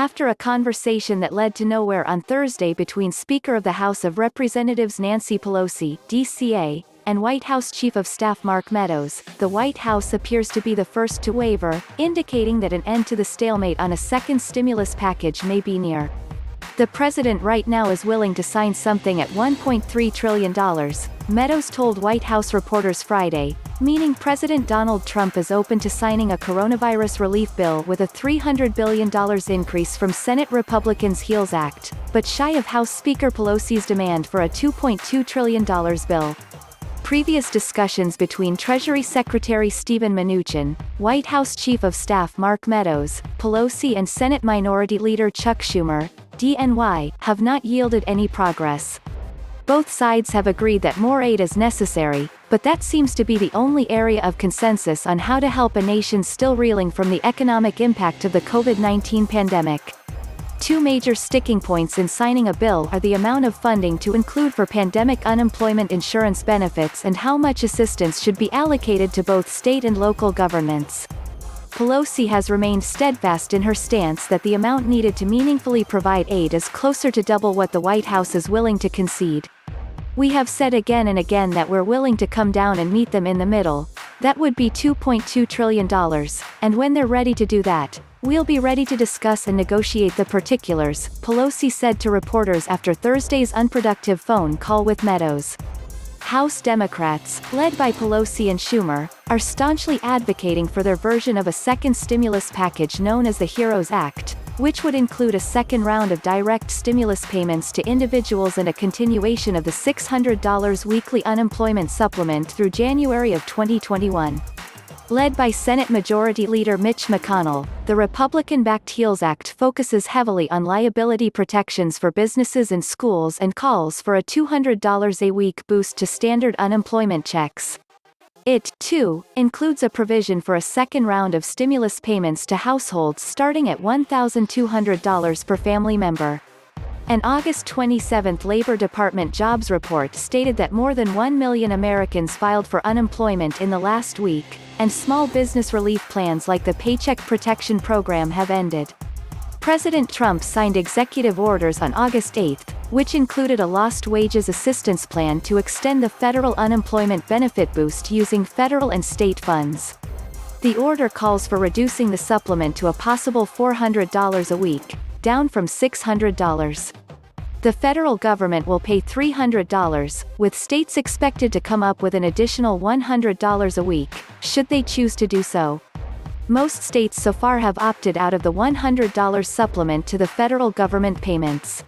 after a conversation that led to nowhere on Thursday between Speaker of the House of Representatives Nancy Pelosi, DCA, and White House Chief of Staff Mark Meadows, the White House appears to be the first to waver, indicating that an end to the stalemate on a second stimulus package may be near. The president right now is willing to sign something at $1.3 trillion, Meadows told White House reporters Friday, meaning President Donald Trump is open to signing a coronavirus relief bill with a $300 billion increase from Senate Republicans' HEALS Act, but shy of House Speaker Pelosi's demand for a $2.2 trillion bill. Previous discussions between Treasury Secretary Steven Mnuchin, White House Chief of Staff Mark Meadows, Pelosi and Senate Minority Leader Chuck Schumer, DNY, have not yielded any progress. Both sides have agreed that more aid is necessary, but that seems to be the only area of consensus on how to help a nation still reeling from the economic impact of the COVID-19 pandemic. Two major sticking points in signing a bill are the amount of funding to include for pandemic unemployment insurance benefits and how much assistance should be allocated to both state and local governments. Pelosi has remained steadfast in her stance that the amount needed to meaningfully provide aid is closer to double what the White House is willing to concede. "We have said again and again that we're willing to come down and meet them in the middle. That would be $2.2 trillion, and when they're ready to do that, we'll be ready to discuss and negotiate the particulars," Pelosi said to reporters after Thursday's unproductive phone call with Meadows. House Democrats, led by Pelosi and Schumer, are staunchly advocating for their version of a second stimulus package known as the HEROES Act, which would include a second round of direct stimulus payments to individuals and a continuation of the $600 weekly unemployment supplement through January of 2021. Led by Senate Majority Leader Mitch McConnell, the Republican-backed HEALS Act focuses heavily on liability protections for businesses and schools and calls for a $200 a week boost to standard unemployment checks. It, too, includes a provision for a second round of stimulus payments to households starting at $1,200 per family member. An August 27 Labor Department jobs report stated that more than 1 million Americans filed for unemployment in the last week, and small business relief plans like the Paycheck Protection Program have ended. President Trump signed executive orders on August 8, which included a lost wages assistance plan to extend the federal unemployment benefit boost using federal and state funds. The order calls for reducing the supplement to a possible $400 a week, down from $600. The federal government will pay $300, with states expected to come up with an additional $100 a week, should they choose to do so. Most states so far have opted out of the $100 supplement to the federal government payments.